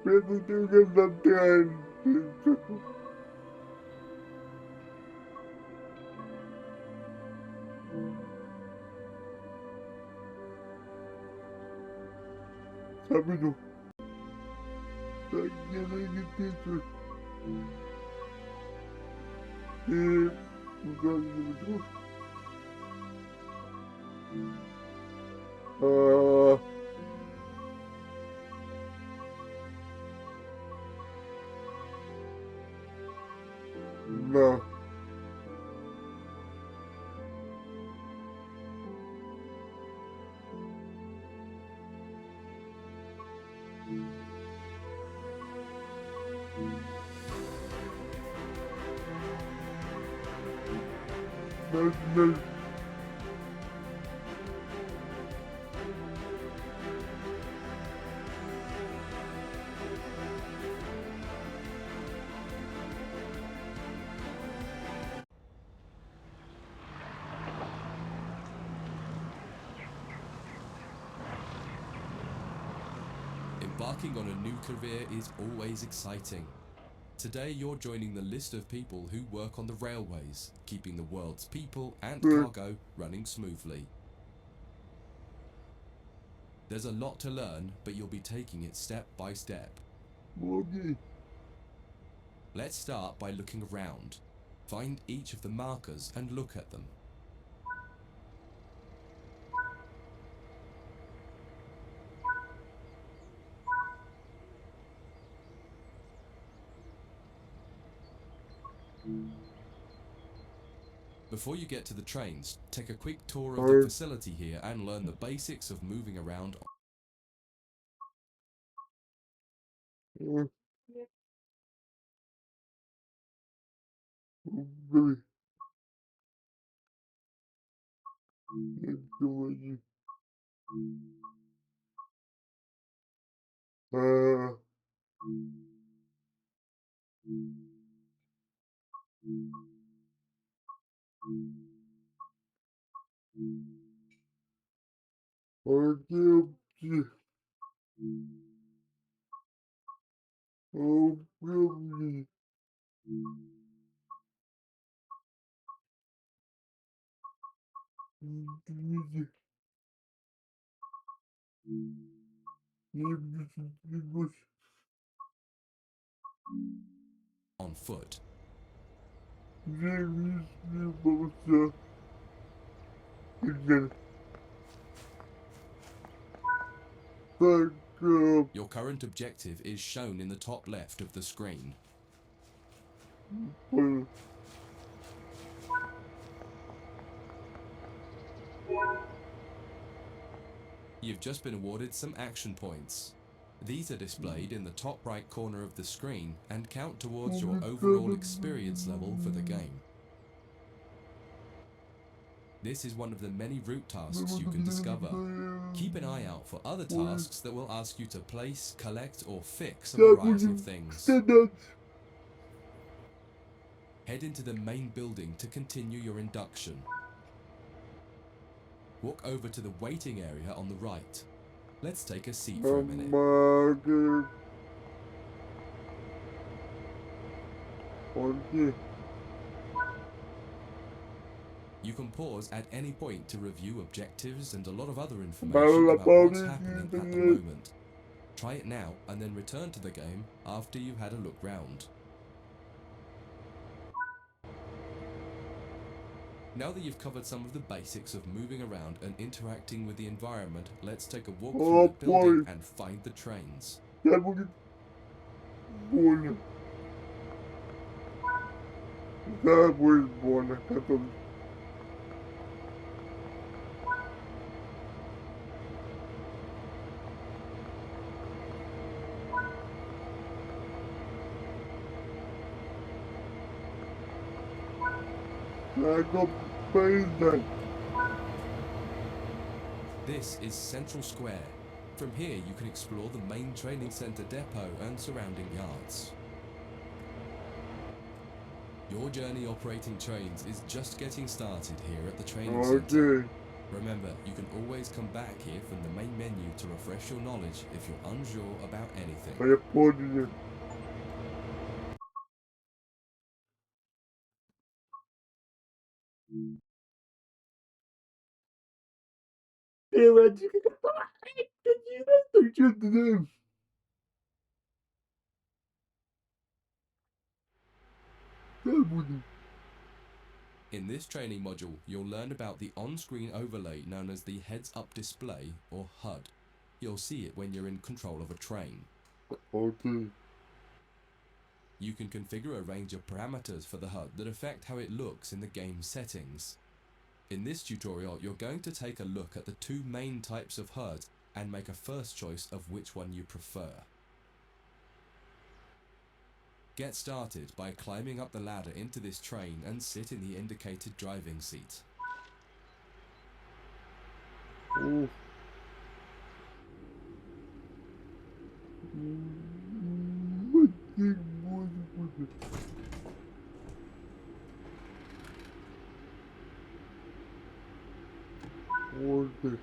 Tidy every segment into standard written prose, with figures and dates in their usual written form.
Pero tengo que plantear rápido. Ya no hay que no. No. Embarking on a new career is always exciting. Today you're joining the list of people who work on the railways, keeping the world's people and cargo running smoothly. There's a lot to learn, but you'll be taking it step by step. Okay. Let's start by looking around. Find each of the markers and look at them. Before you get to the trains, take a quick tour of the facility here and learn the basics of moving around. Baby. Сегодня. Окей. Окей. Извините. Я беспокоюсь. On foot. Я беспокоился. Так, Your current objective is shown in the top left of the screen. понял. You've just been awarded some action points. These are displayed in the top right corner of the screen and count towards your overall experience level for the game. This is one of the many route tasks you can discover. Keep an eye out for other tasks that will ask you to place, collect, or fix a variety of things. Head into the main building to continue your induction. Walk over to the waiting area on the right. Let's take a seat for a minute. Okay. You can pause at any point to review objectives and a lot of other information about what's happening at the moment. Try it now and then return to the game after you've had a look round. Now that you've covered some of the basics of moving around and interacting with the environment, let's take a walk through the building and find the trains. Я будет больно. Да, будет больно. Потом. This is Central Square. From here you can explore the main training centre depot and surrounding yards. Your journey operating trains is just getting started here at the training centre. Remember, you can always come back here from the main menu to refresh your knowledge if you're unsure about anything. А я понял. Девочка, какая ты что ты знаешь? Да буду. In this training module, you'll learn about the on-screen overlay known as the heads-up display, or HUD. You'll see it when you're in control of a train. Окей. You can configure a range of parameters for the HUD that affect how it looks in the game settings. In this tutorial, you're going to take a look at the two main types of HUD and make a first choice of which one you prefer. Get started by climbing up the ladder into this train and sit in the indicated driving seat. О. Вот ты, Господи. Вот ты.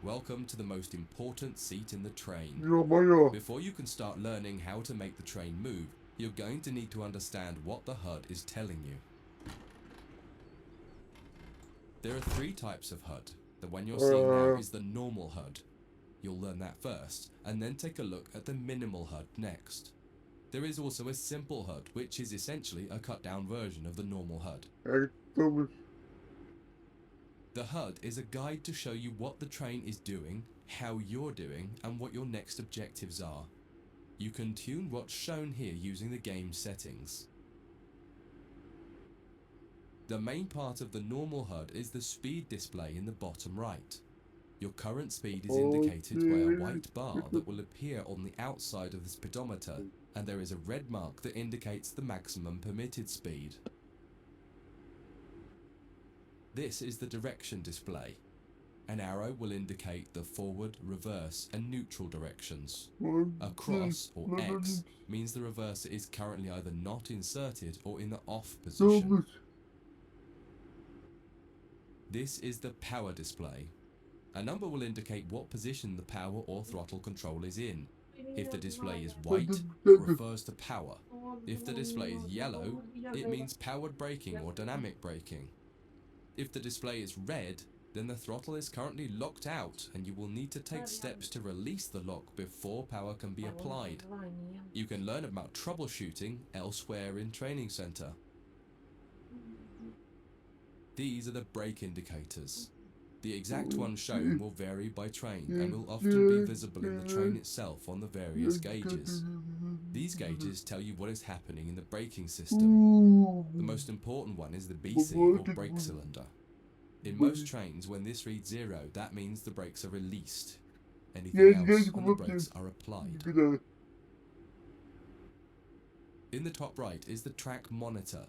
Welcome to the most important seat in the train. Ё-моё. Before you can start learning how to make the train move, you're going to need to understand what the HUD is telling you. There are three types of HUD. The one you're seeing now is the normal HUD. You'll learn that first, and then take a look at the minimal HUD next. There is also a simple HUD, which is essentially a cut-down version of the normal HUD. Автобус. The HUD is a guide to show you what the train is doing, how you're doing, and what your next objectives are. You can tune what's shown here using the game settings. The main part of the normal HUD is the speed display in the bottom right. Your current speed is indicated by a white bar that will appear on the outside of the speedometer, and there is a red mark that indicates the maximum permitted speed. This is the direction display. An arrow will indicate the forward, reverse, and neutral directions. A cross, or X, means the reverser is currently either not inserted or in the off position. This is the power display. A number will indicate what position the power or throttle control is in. If the display is white, it refers to power. If the display is yellow, it means powered braking or dynamic braking. If the display is red, then the throttle is currently locked out and you will need to take steps to release the lock before power can be applied. You can learn about troubleshooting elsewhere in Training Center. These are the brake indicators. The exact one shown will vary by train and will often be visible in the train itself on the various gauges. These gauges tell you what is happening in the braking system. The most important one is the BC, or brake cylinder. In most trains, when this reads 0, that means the brakes are released. Anything else when the brakes are applied. In the top right is the track monitor.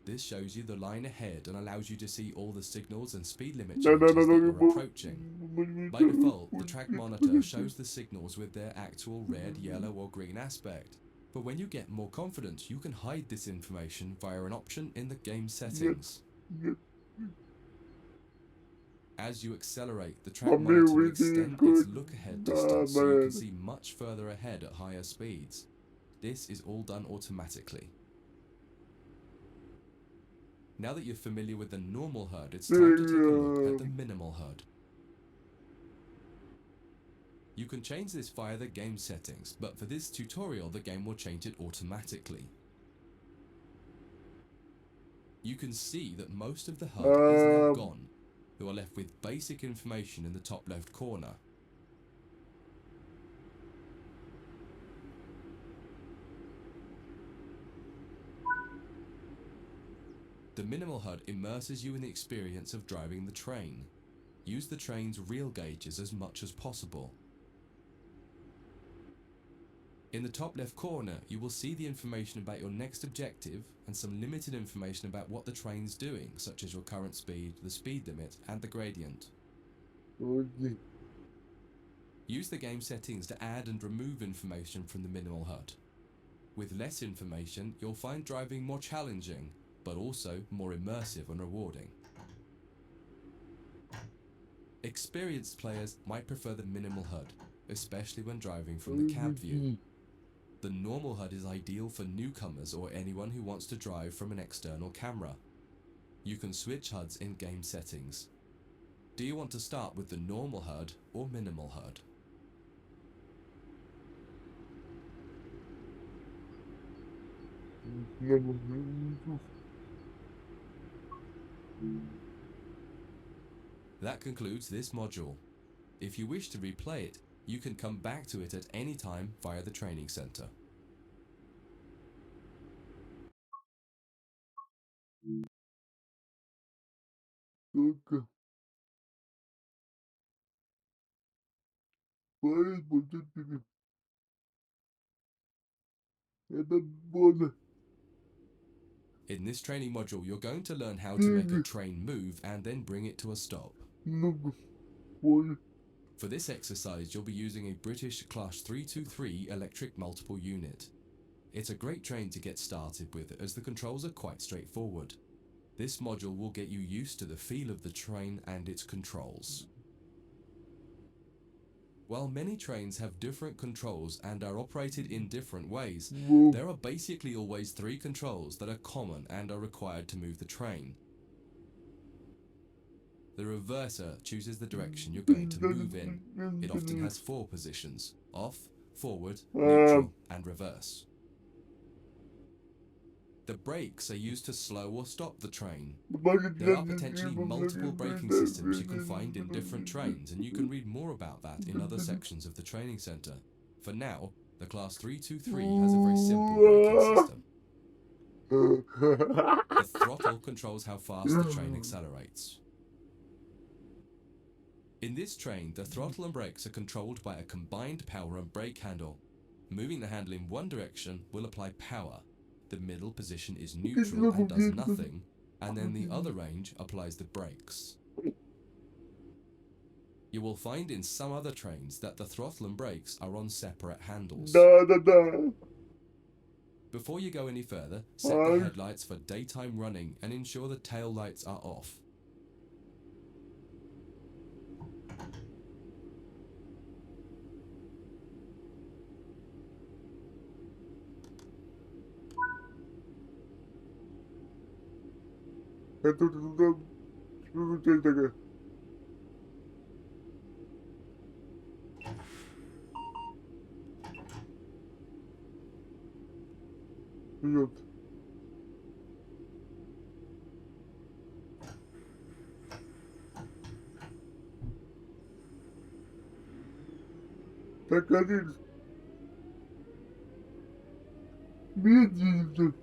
This shows you the line ahead and allows you to see all the signals and speed limit changes that you're approaching. By default, the track monitor shows the signals with their actual red, yellow, or green aspect. But when you get more confident, you can hide this information via an option in the game settings. As you accelerate, the track monitor will extend its look-ahead distance so you can see much further ahead at higher speeds. This is all done automatically. Now that you're familiar with the normal HUD, it's time to take a look at the minimal HUD. You can change this via the game settings, but for this tutorial the game will change it automatically. You can see that most of the HUD is now gone. You are left with basic information in the top left corner. The minimal HUD immerses you in the experience of driving the train. Use the train's real gauges as much as possible. In the top left corner, you will see the information about your next objective and some limited information about what the train's doing, such as your current speed, the speed limit, and the gradient. Use the game settings to add and remove information from the minimal HUD. With less information, you'll find driving more challenging, but also more immersive and rewarding. Experienced players might prefer the minimal HUD, especially when driving from the cab view. The normal HUD is ideal for newcomers or anyone who wants to drive from an external camera. You can switch HUDs in game settings. Do you want to start with the normal HUD or minimal HUD? That concludes this module. If you wish to replay it, you can come back to it at any time via the training center. Только поездами. Это было In this training module, you're going to learn how to make a train move and then bring it to a stop. много поля. For this exercise, you'll be using a British Class 323 electric multiple unit. It's a great train to get started with as the controls are quite straightforward. This module will get you used to the feel of the train and its controls. While many trains have different controls and are operated in different ways, there are basically always 3 controls that are common and are required to move the train. The reverser chooses the direction you're going to move in. It often has 4 positions: off, forward, neutral, and reverse. The brakes are used to slow or stop the train. There are potentially multiple braking systems you can find in different trains, and you can read more about that in other sections of the training center. For now, the Class 323 has a very simple braking system. The throttle controls how fast the train accelerates. In this train, the throttle and brakes are controlled by a combined power and brake handle. Moving the handle in one direction will apply power. The middle position is neutral and does nothing, and then the other range applies the brakes. You will find in some other trains that the throttle and brakes are on separate handles. Да. Before you go any further, set the headlights for daytime running and ensure the tail lights are off. Это туда. Что тут такая? Вперед. Так один. Медведь.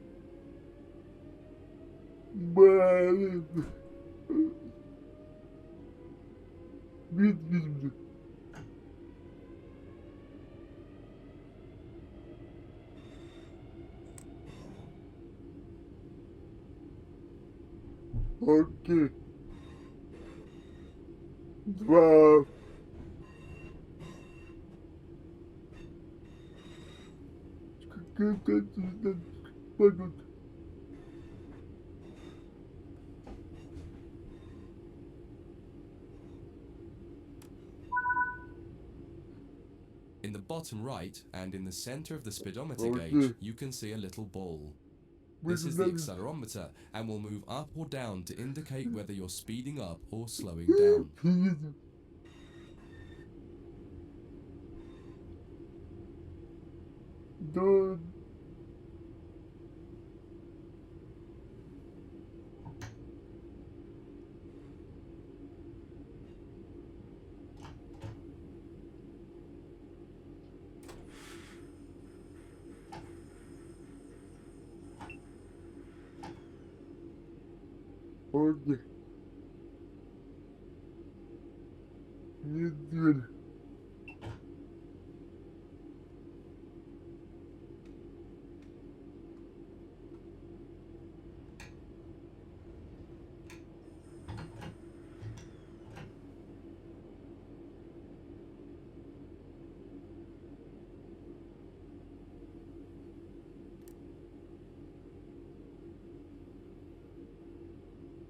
Блин. Медведь. Окей. 2. Как пойдут. In the bottom right and in the center of the speedometer gauge, you can see a little ball. This is the accelerometer and will move up or down to indicate whether you're speeding up or slowing down. Да. Окей. Неделя.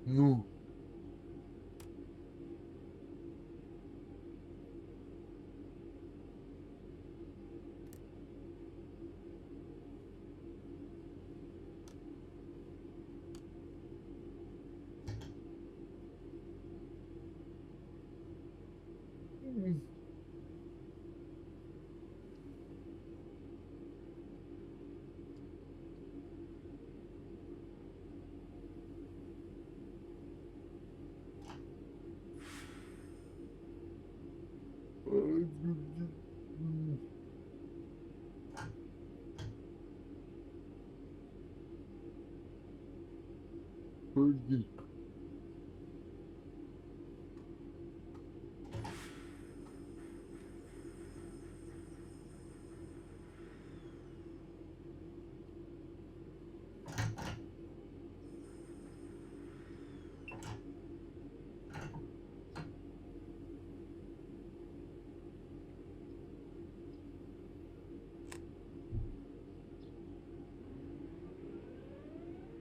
Ну. Окей.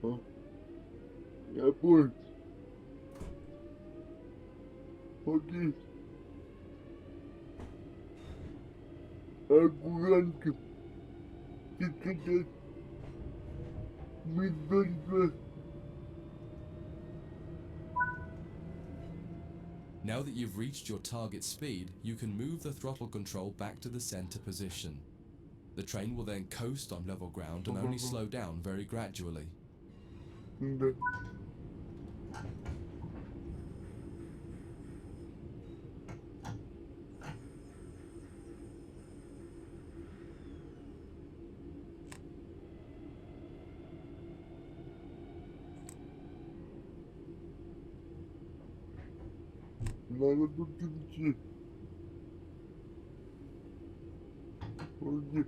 А, я понял. Окей. Аккуратненько. Тихо-тихо. Медведь. Now that you've reached your target speed, you can move the throttle control back to the center position. The train will then coast on level ground and only slow down very gradually. Да. Надо тут идти. Окей.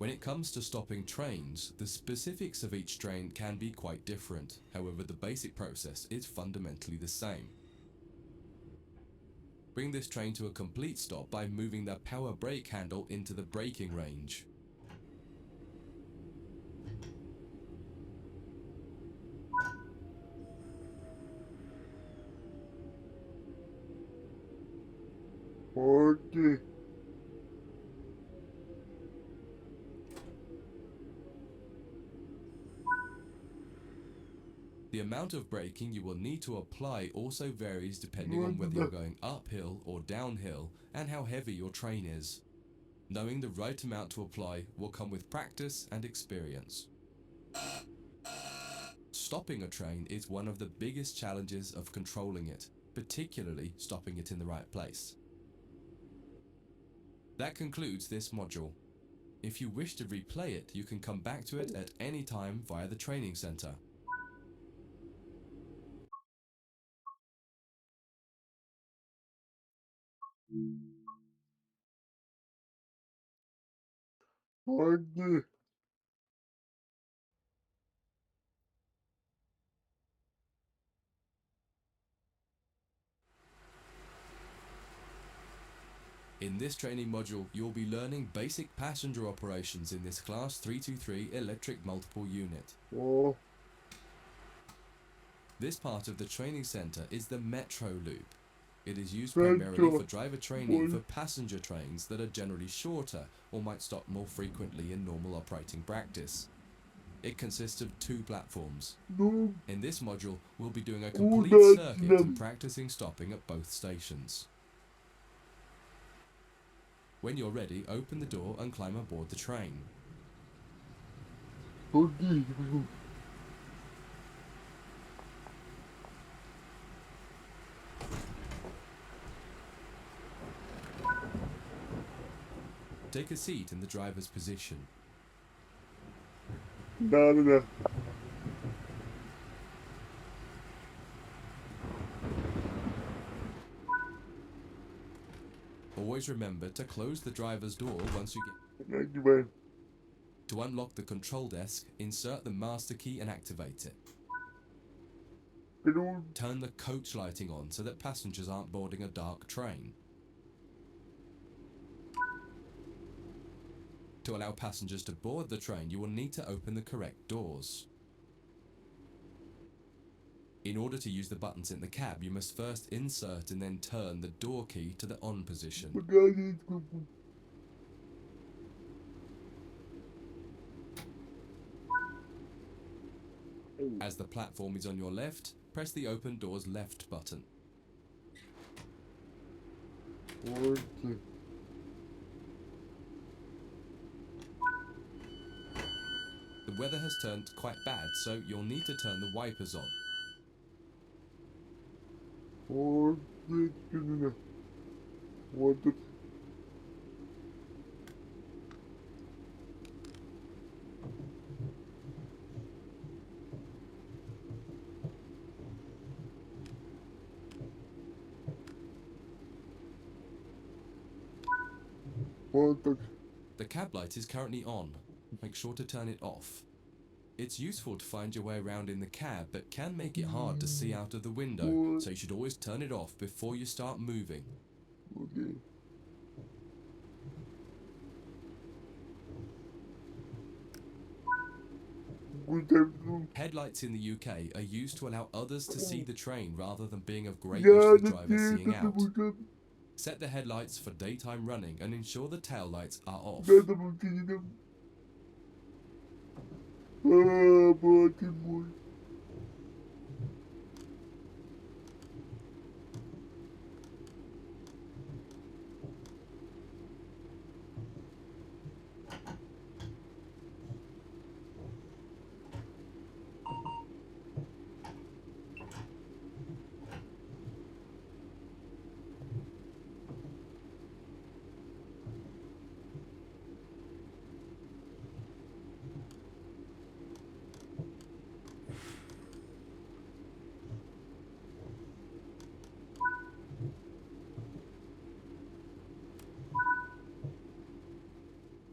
When it comes to stopping trains, the specifics of each train can be quite different. However, the basic process is fundamentally the same. Bring this train to a complete stop by moving the power brake handle into the braking range. Окей. The amount of braking you will need to apply also varies depending on whether you're going uphill or downhill and how heavy your train is. Knowing the right amount to apply will come with practice and experience. Stopping a train is one of the biggest challenges of controlling it, particularly stopping it in the right place. That concludes this module. If you wish to replay it, you can come back to it at any time via the training center. Окей. In this training module, you'll be learning basic passenger operations in this Class 323 electric multiple unit. О, This part of the training center is the metro loop. It is used primarily for driver training for passenger trains that are generally shorter or might stop more frequently in normal operating practice. It consists of 2 platforms. ну, In this module, we'll be doing a complete circuit and practicing stopping at both stations. When you're ready, open the door and climb aboard the train. окей. Take a seat in the driver's position. Да. Always remember to close the driver's door once you get... Нагибаем. To unlock the control desk, insert the master key and activate it. Плюс. Turn the coach lighting on so that passengers aren't boarding a dark train. To allow passengers to board the train, you will need to open the correct doors. In order to use the buttons in the cab, you must first insert and then turn the door key to the on position. Погоди. As the platform is on your left, press the open doors left button. Окей. The weather has turned quite bad, so you'll need to turn the wipers on. Вот, действительно. Вот тут. Вот так. The cab light is currently on. Make sure to turn it off. It's useful to find your way around in the cab, but can make it hard to see out of the window, so you should always turn it off before you start moving. Окей. Гудем. Headlights in the UK are used to allow others to see the train rather than being of great Я use to the driver seeing надеюсь, это out. будет. Set the headlights for daytime running and ensure the tail lights are off. Да, это будет не там. Бать мой.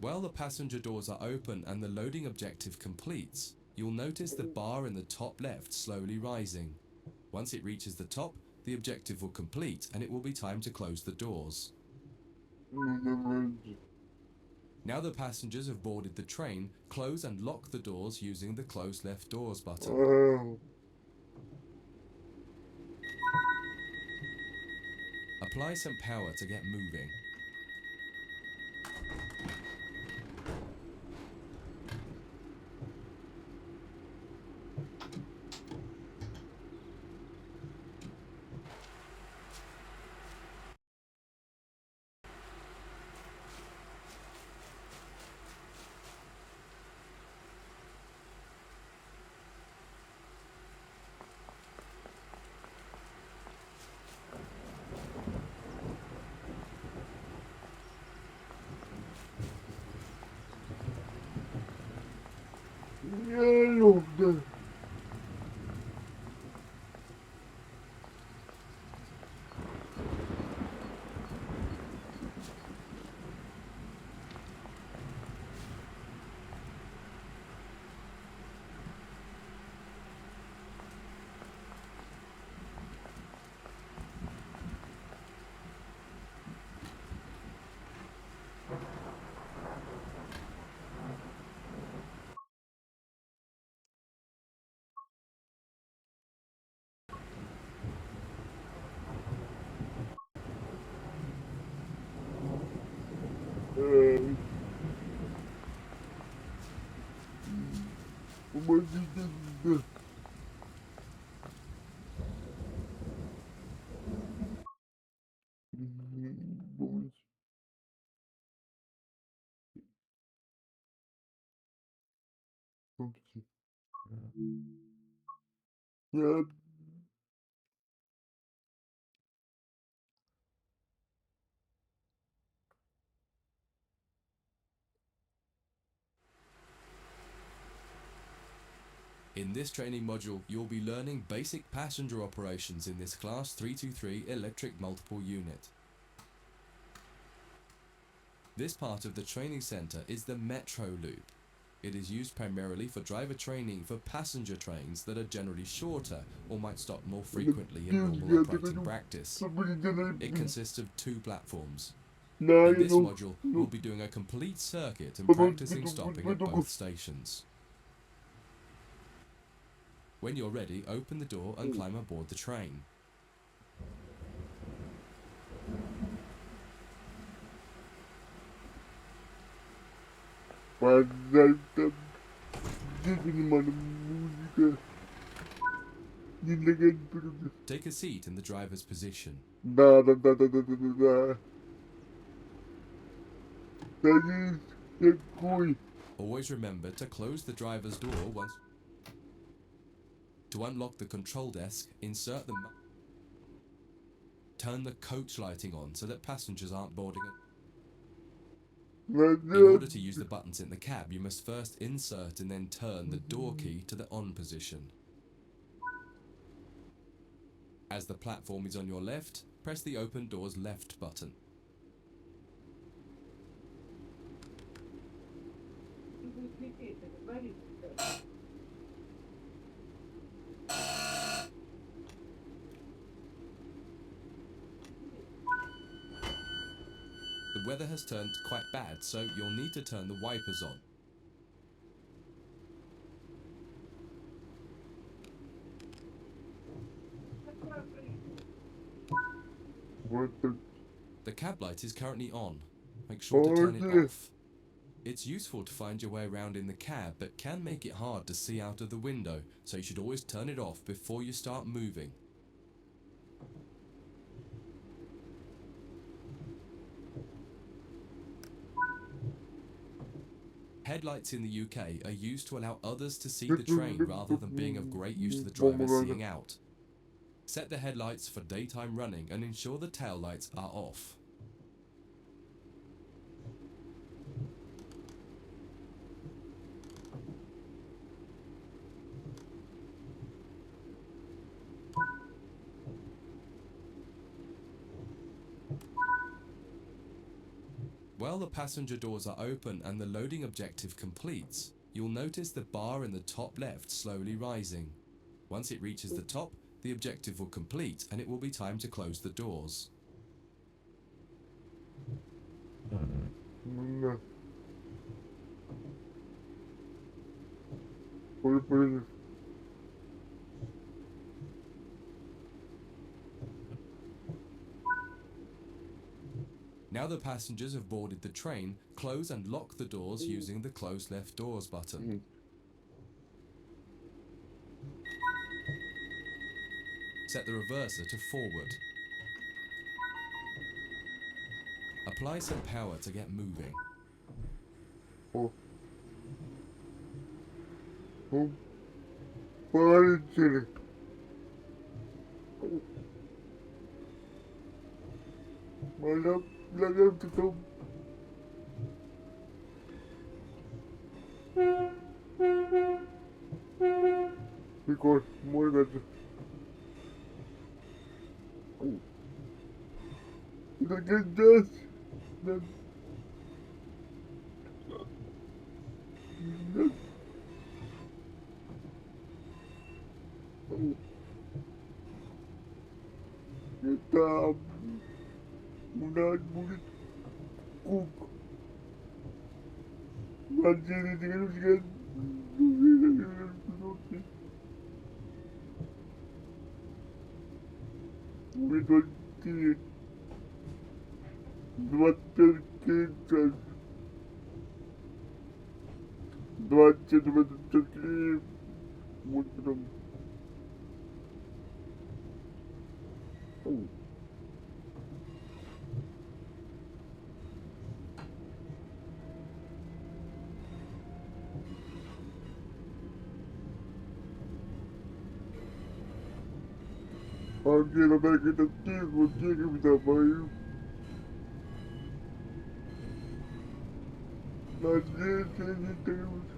While the passenger doors are open and the loading objective completes, you'll notice the bar in the top left slowly rising. Once it reaches the top, the objective will complete and it will be time to close the doors. Ну давайте. Now the passengers have boarded the train, close and lock the doors using the close left doors button. Ау. Apply some power to get moving. Я люблю. Помогите. Помощь. Помощь. Я In this training module, you'll be learning basic passenger operations in this Class 323 electric multiple unit. This part of the training center is the metro loop. It is used primarily for driver training for passenger trains that are generally shorter or might stop more frequently in normal operating practice. It consists of 2 platforms. Да, In я this module, we'll be doing a complete circuit and practicing stopping at both stations. When you're ready, open the door and climb aboard the train. Пожалуйста. Внимание, музыка. Не нагонь прыгай. Take a seat in the driver's position. Да. Садись, какой. Always remember to close the driver's door once. To unlock the control desk, insert the. Turn the coach lighting on so that passengers aren't boarding it. In order to use the buttons in the cab, you must first insert and then turn the door key to the on position. As the platform is on your left, press the open doors left button. The weather has turned quite bad, so you'll need to turn the wipers on. The cab light is currently on. Make sure to turn it off. It's useful to find your way around in the cab, but can make it hard to see out of the window, so you should always turn it off before you start moving. Headlights in the UK are used to allow others to see the train rather than being of great use to the driver seeing out. Set the headlights for daytime running and ensure the tail lights are off. While the passenger doors are open and the loading objective completes, you'll notice the bar in the top left slowly rising. Once it reaches the top, the objective will complete and it will be time to close the doors. Now the passengers have boarded the train, close and lock the doors using the close left doors button. Set the reverser to forward. Apply some power to get moving. Because more than это у нас будет куб. Приготовьтесь. 25 20 утром. А где на это тихо, дерево мою. Надеюсь, я не трюсь.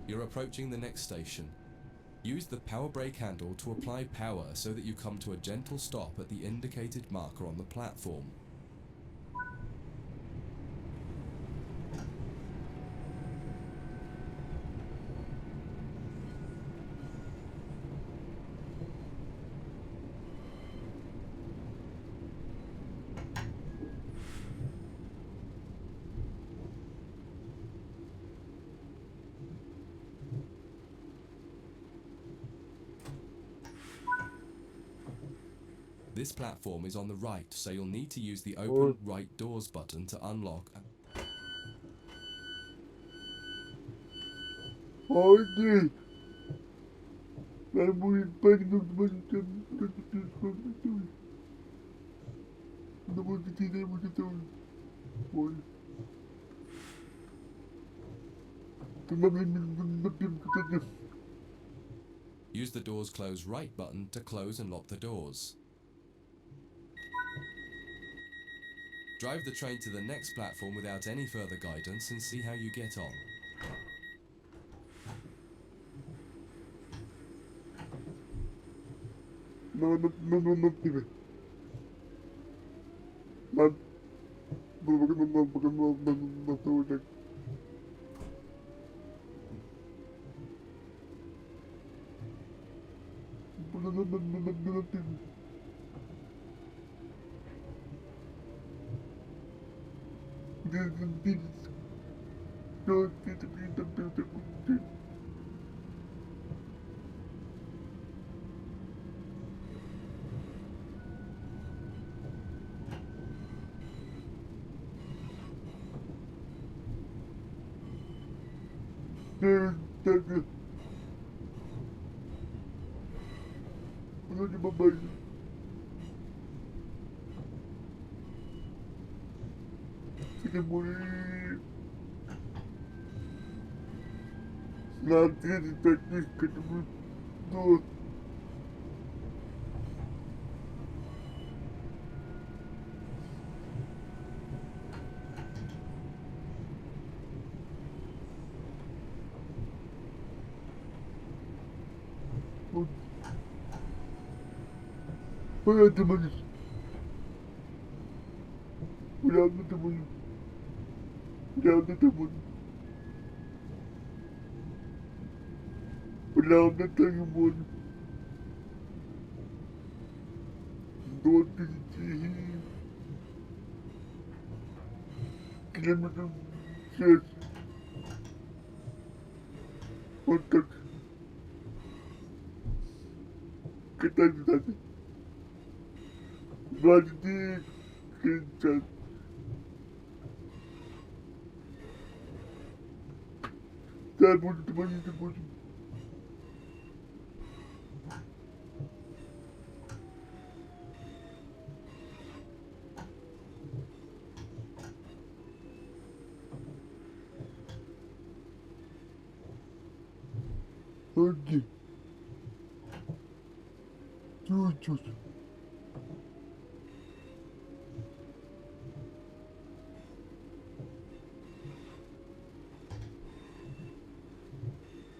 You're approaching the next station. Use the power brake handle to apply power so that you come to a gentle stop at the indicated marker on the platform. This platform is on the right, so you'll need to use the open right doors button to unlock. Окей. Надо будет погнуть маленьким, что-то происходит. Но вот эти не будет тоже. Ой. Ты могли напим кто-то. Use the door's close right button to close and lock the doors. Drive the train to the next platform without any further guidance and see how you get on. На тебе. На тоже. На тебе. Вроде бабай. Ты мой. На ответе таких, которые до. Вот. Поэтому реально ты мой. Реально ты мой. Реально ты мой. До 30 километров в час. Вот так. Кататься надо. 20 час. Да, будет звонить, будет. Окей. Чуть-чуть.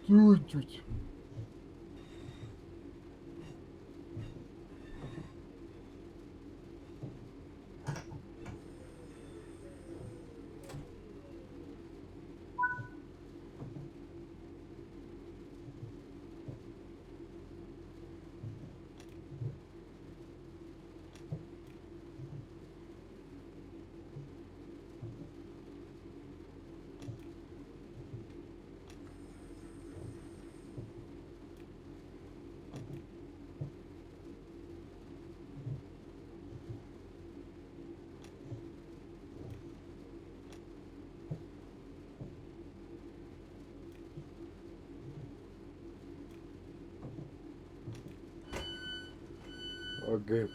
Чуть-чуть. Окей.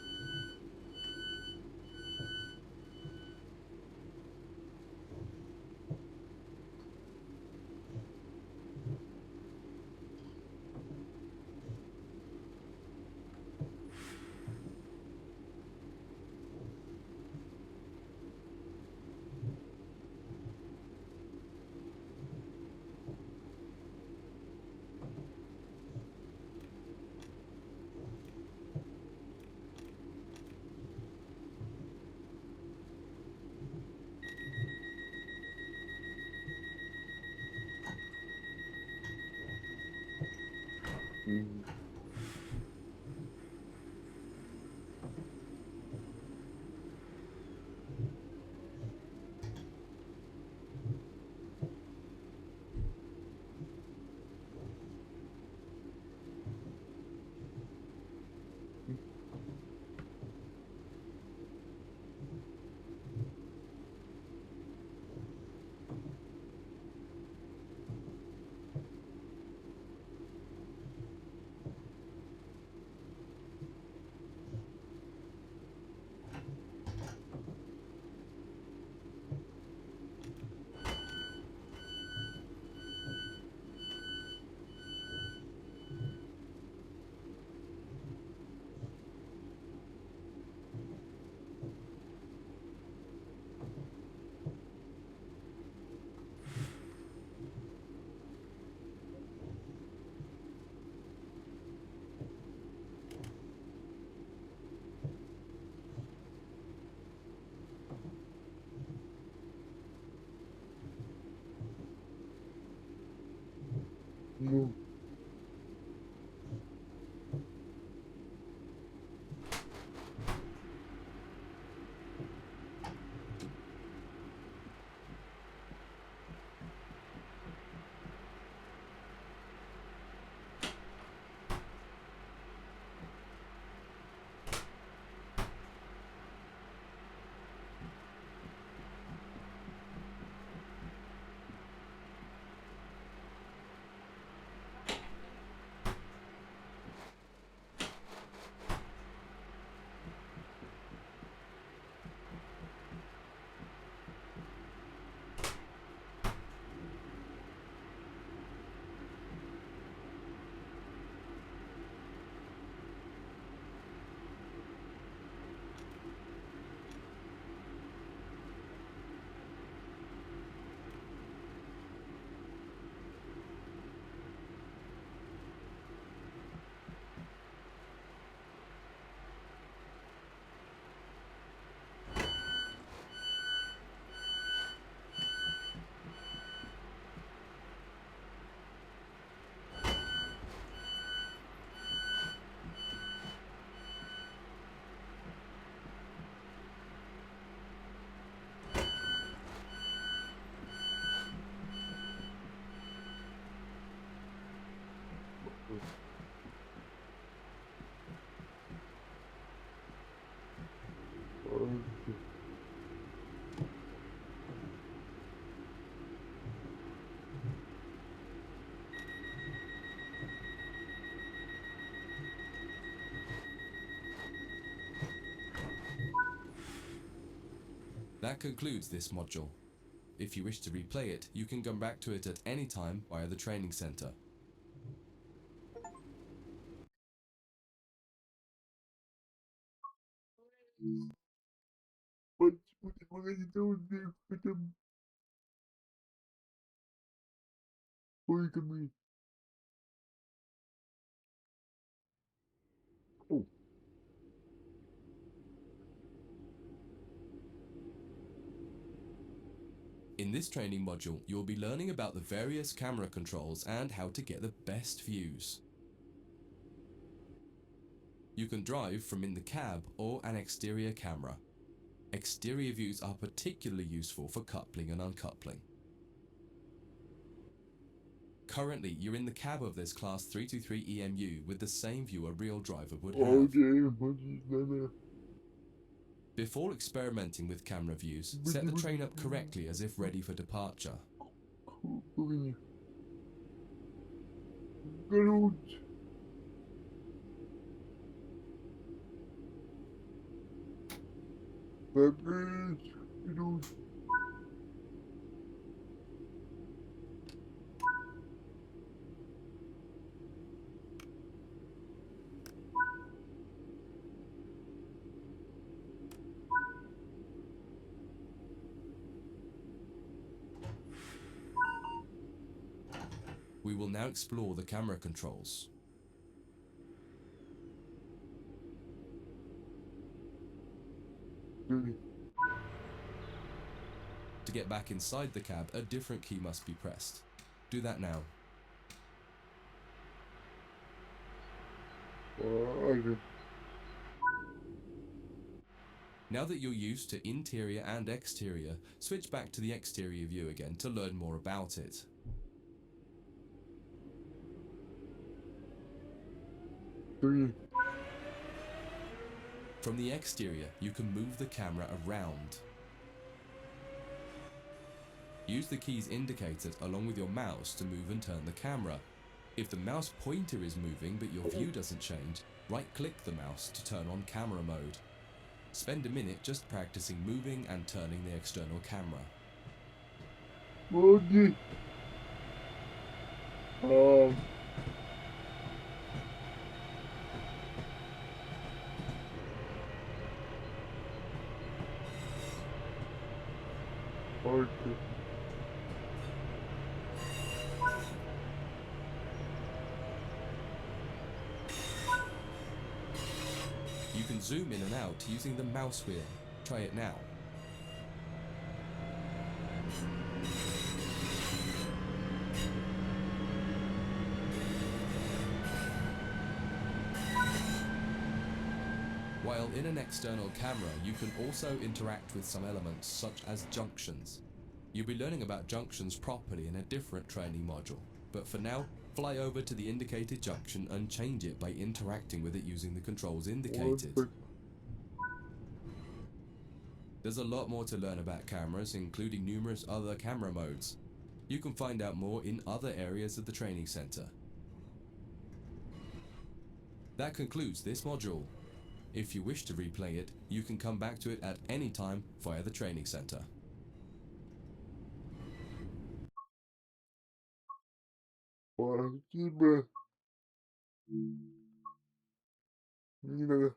Ну, окей. That concludes this module. If you wish to replay it, you can come back to it at any time via the training center. Почему не магазин вверх, хотя бы поездами? О, In this training module, you'll be learning about the various camera controls and how to get the best views. You can drive from in the cab or an exterior camera. Exterior views are particularly useful for coupling and uncoupling. Currently, you're in the cab of this Class 323 EMU with the same view a real driver would have. окей, очень надо. Before experimenting with camera views, set the train up correctly as if ready for departure. Блин. Грудь. Закрыть. Грудь. We will now explore the camera controls. Блин. To get back inside the cab, a different key must be pressed. Do that now. Ладно. Now that you're used to interior and exterior, switch back to the exterior view again to learn more about it. Блин. From the exterior, you can move the camera around. Use the keys indicated along with your mouse to move and turn the camera. If the mouse pointer is moving but your view doesn't change, right-click the mouse to turn on camera mode. Spend a minute just practicing moving and turning the external camera. Молодец. А, окей. You can zoom in and out using the mouse wheel. Try it now. While in an external camera, you can also interact with some elements such as junctions. You'll be learning about junctions properly in a different training module, but for now, fly over to the indicated junction and change it by interacting with it using the controls indicated. There's a lot more to learn about cameras, including numerous other camera modes. You can find out more in other areas of the training center. That concludes this module. If you wish to replay it, you can come back to it at any time via the training center. Спасибо. Не надо.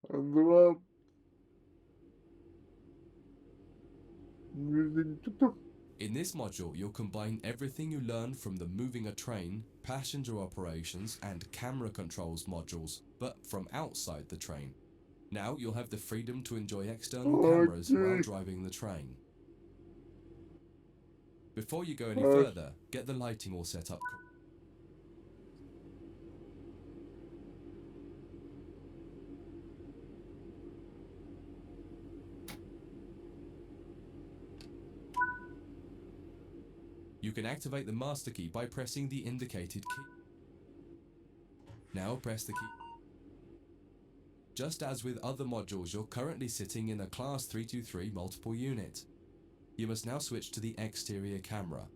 Два. In this module, you'll combine everything you learned from the moving a train, passenger operations, and camera controls modules, but from outside the train. Now you'll have the freedom to enjoy external cameras while driving the train. Before you go any further, get the lighting all set up. You can activate the master key by pressing the indicated key. Now press the key. Just as with other modules, you're currently sitting in a Class 323 multiple unit. You must now switch to the exterior camera.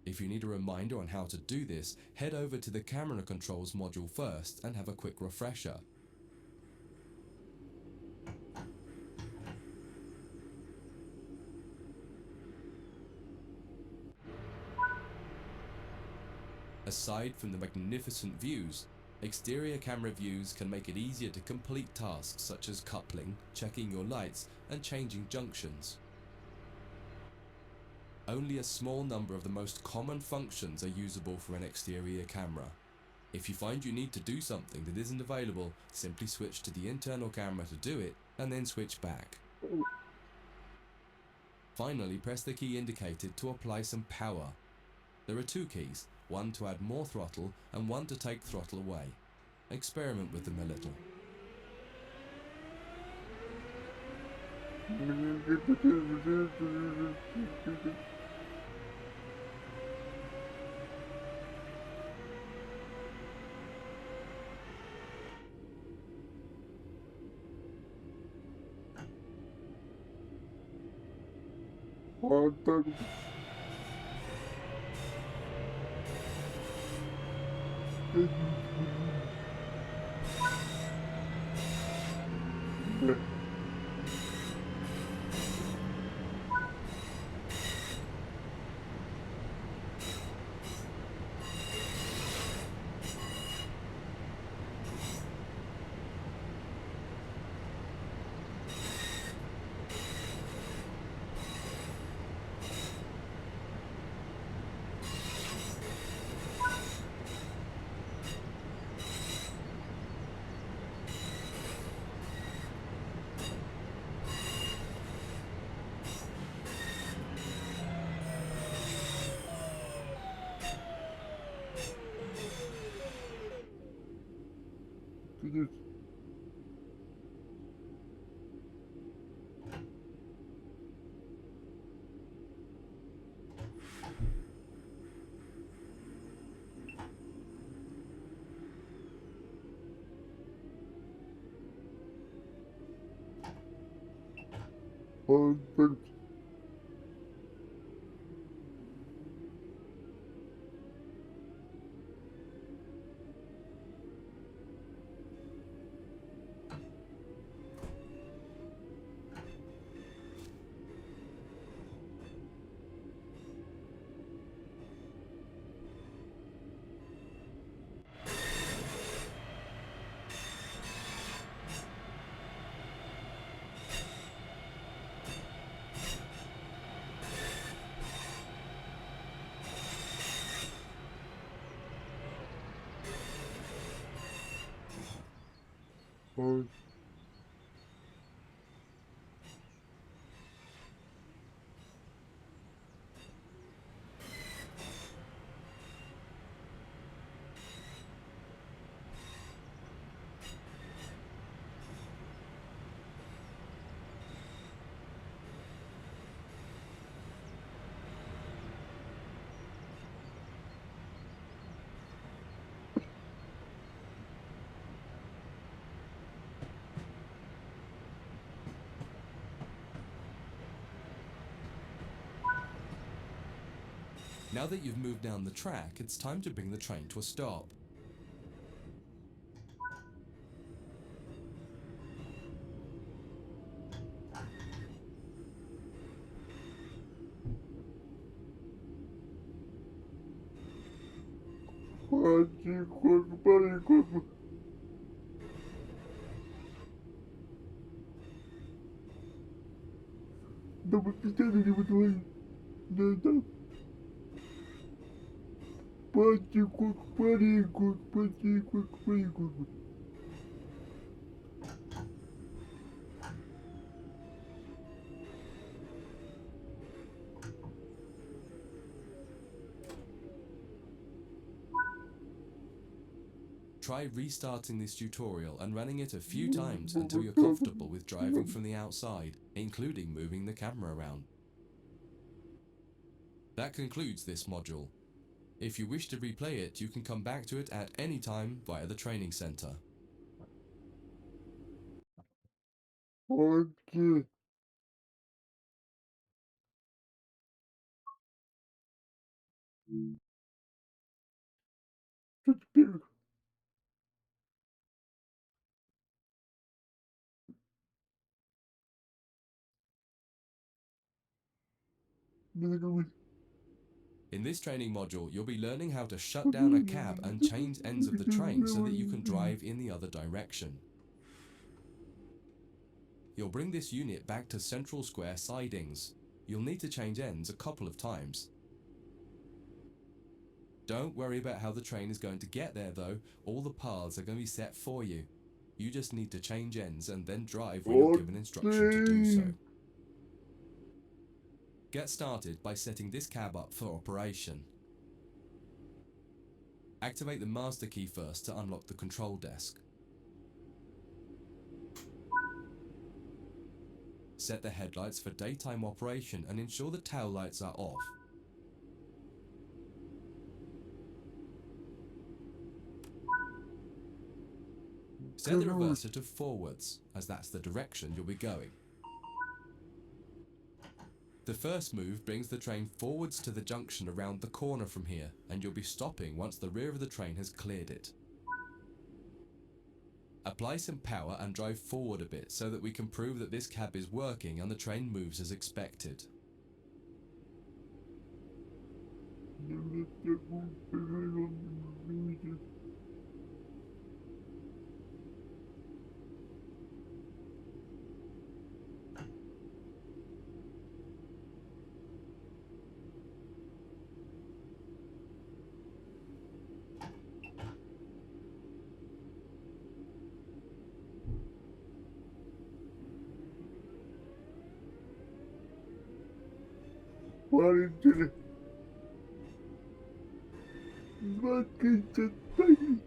If you need a reminder on how to do this, head over to the camera controls module first and have a quick refresher. Aside from the magnificent views, exterior camera views can make it easier to complete tasks such as coupling, checking your lights, and changing junctions. Only a small number of the most common functions are usable for an exterior camera. If you find you need to do something that isn't available, simply switch to the internal camera to do it, and then switch back. Finally, press the key indicated to apply some power. There are two keys, one to add more throttle and one to take throttle away. Experiment with them a little. Вот так. Вот так. Вот. Now that you've moved down the track, it's time to bring the train to a stop. Да мы постоянно не выдвоим. Да, да. Потихоньку. Try restarting this tutorial and running it a few times until you're comfortable with driving from the outside, including moving the camera around. That concludes this module. If you wish to replay it, you can come back to it at any time via the training center. Окей. Что теперь? Надо говорить. In this training module, you'll be learning how to shut down a cab and change ends of the train so that you can drive in the other direction. You'll bring this unit back to central square sidings. You'll need to change ends a couple of times. Don't worry about how the train is going to get there though, all the paths are going to be set for you. You just need to change ends and then drive when you're given instruction to do so. Get started by setting this cab up for operation. Activate the master key first to unlock the control desk. Set the headlights for daytime operation and ensure the tail lights are off. Set the reverser to forwards, as that's the direction you'll be going. The first move brings the train forwards to the junction around the corner from here, and you'll be stopping once the rear of the train has cleared it. Apply some power and drive forward a bit so that we can prove that this cab is working and the train moves as expected. Маленький. Смотрите, стоит.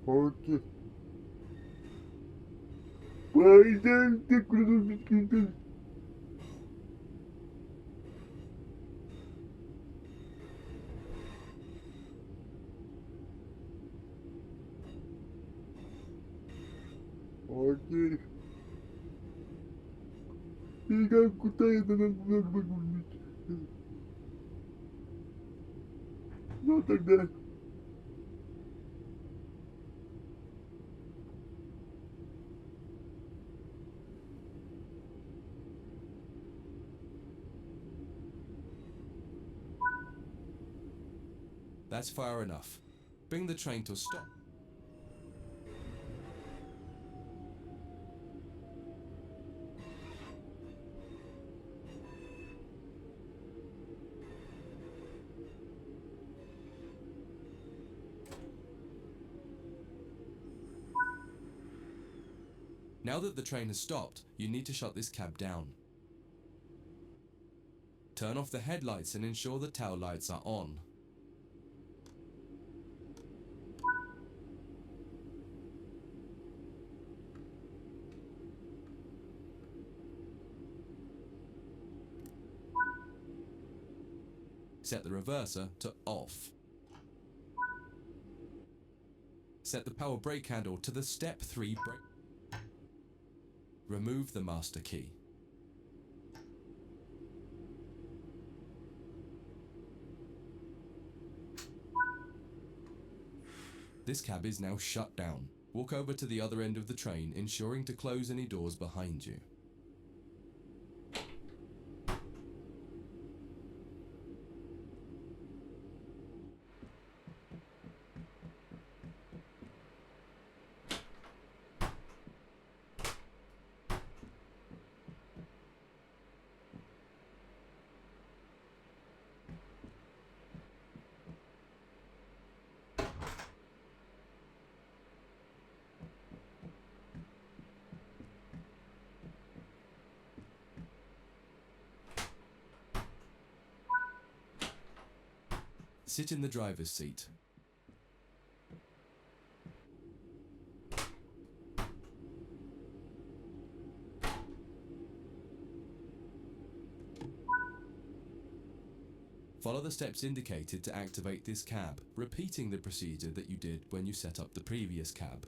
Окей. Поездами, круто. Окей. И как куда это надо быть? Ну тогда. That's far enough. Bring the train to a stop. Now that the train has stopped, you need to shut this cab down. Turn off the headlights and ensure the tail lights are on. set the reverser to off. Set the power brake handle to the step 3 brake. Remove the master key. This cab is now shut down. Walk over to the other end of the train, ensuring to close any doors behind you. Sit in the driver's seat. Follow the steps indicated to activate this cab, repeating the procedure that you did when you set up the previous cab.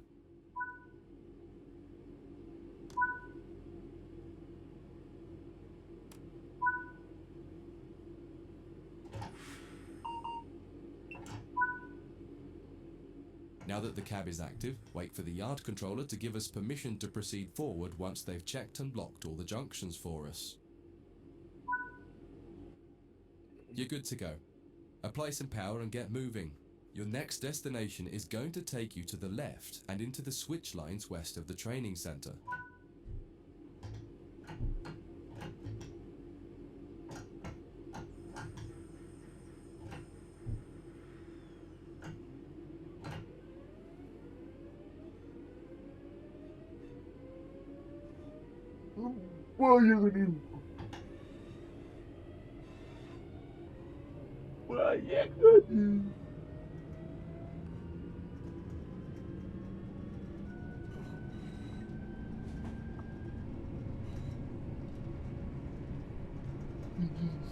Now that the cab is active, wait for the yard controller to give us permission to proceed forward once they've checked and blocked all the junctions for us. You're good to go. Apply some power and get moving. Your next destination is going to take you to the left and into the switch lines west of the training center. Поехали! Поехали!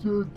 Пятьдесят.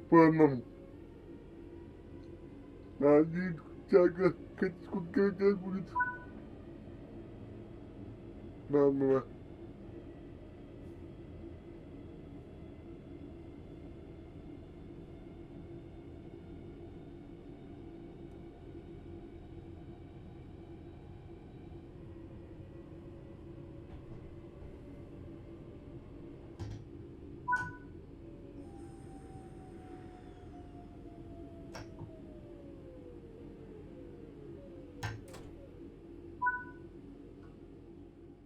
Паном. Один тяга, сколько это будет? Мама.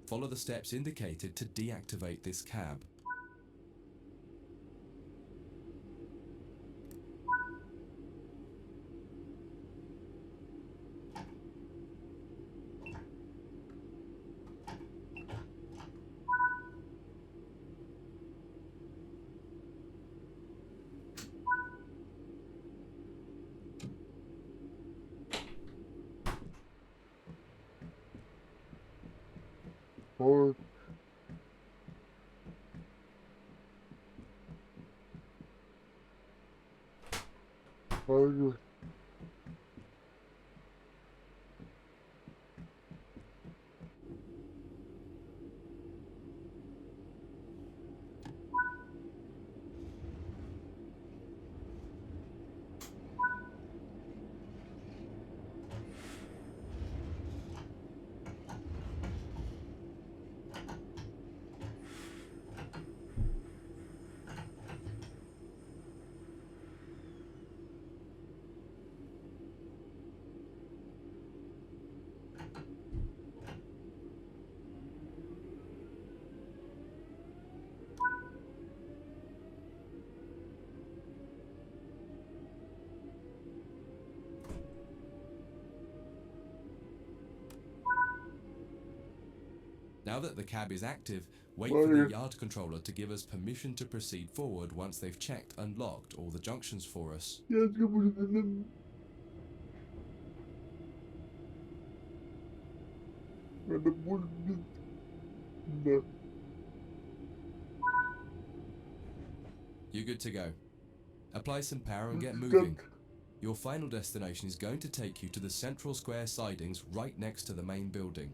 Follow the steps indicated to deactivate this cab. Вот. Пойдёт. Now that the cab is active, wait for the yard controller to give us permission to proceed forward once they've checked and locked all the junctions for us. Я буду нам. Надо будет бить. Да. You're good to go. Apply some power and get moving. Your final destination is going to take you to the central square sidings right next to the main building.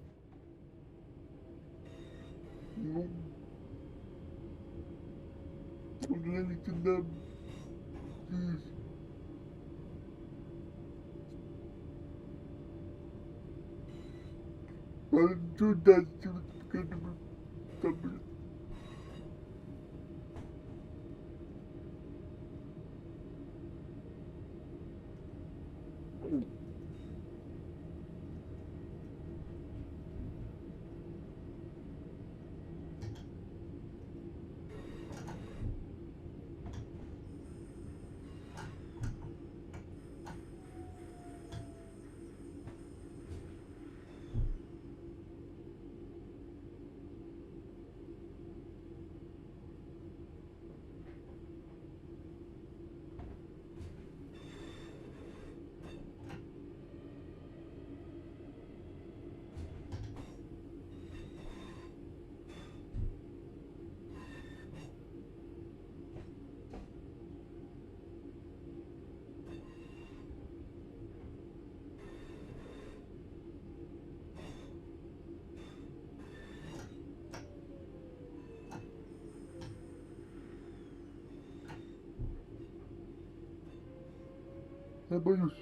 Ну. Пожалуйста, нам. Туда, сюда, Я боюсь.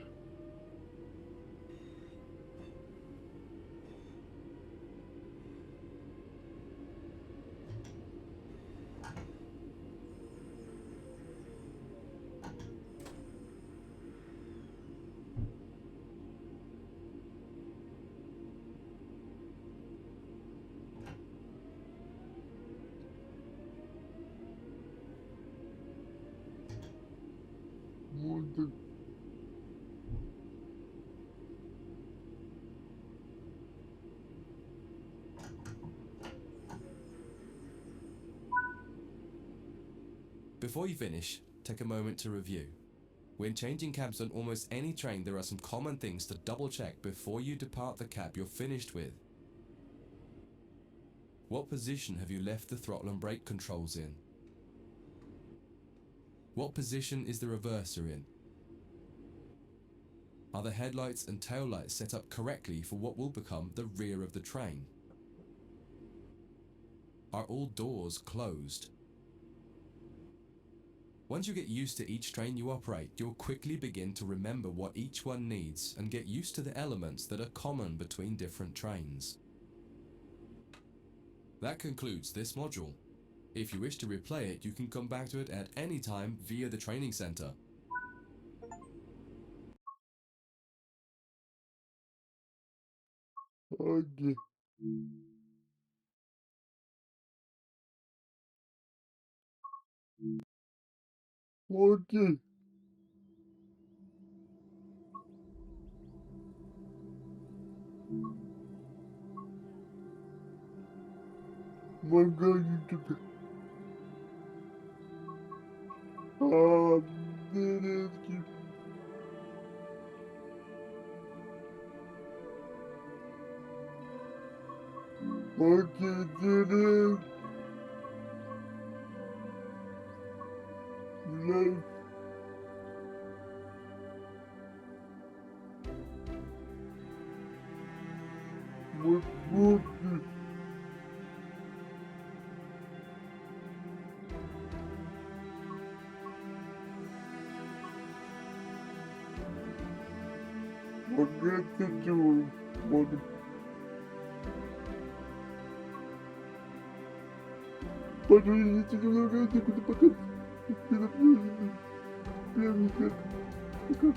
Вот так. Before you finish, take a moment to review. When changing cabs on almost any train, there are some common things to double check before you depart the cab you're finished with. What position have you left the throttle and brake controls in? What position is the reverser in? Are the headlights and taillights set up correctly for what will become the rear of the train? Are all doors closed? Once you get used to each train you operate, you'll quickly begin to remember what each one needs and get used to the elements that are common between different trains. That concludes this module. If you wish to replay it, you can come back to it at any time via the training center. Окей. Окей. Маргаритка. Деревки. Окей, деревки. Блядь. Маршруты. Погодите, вот. Подвиньте немного, куда пока. Пока.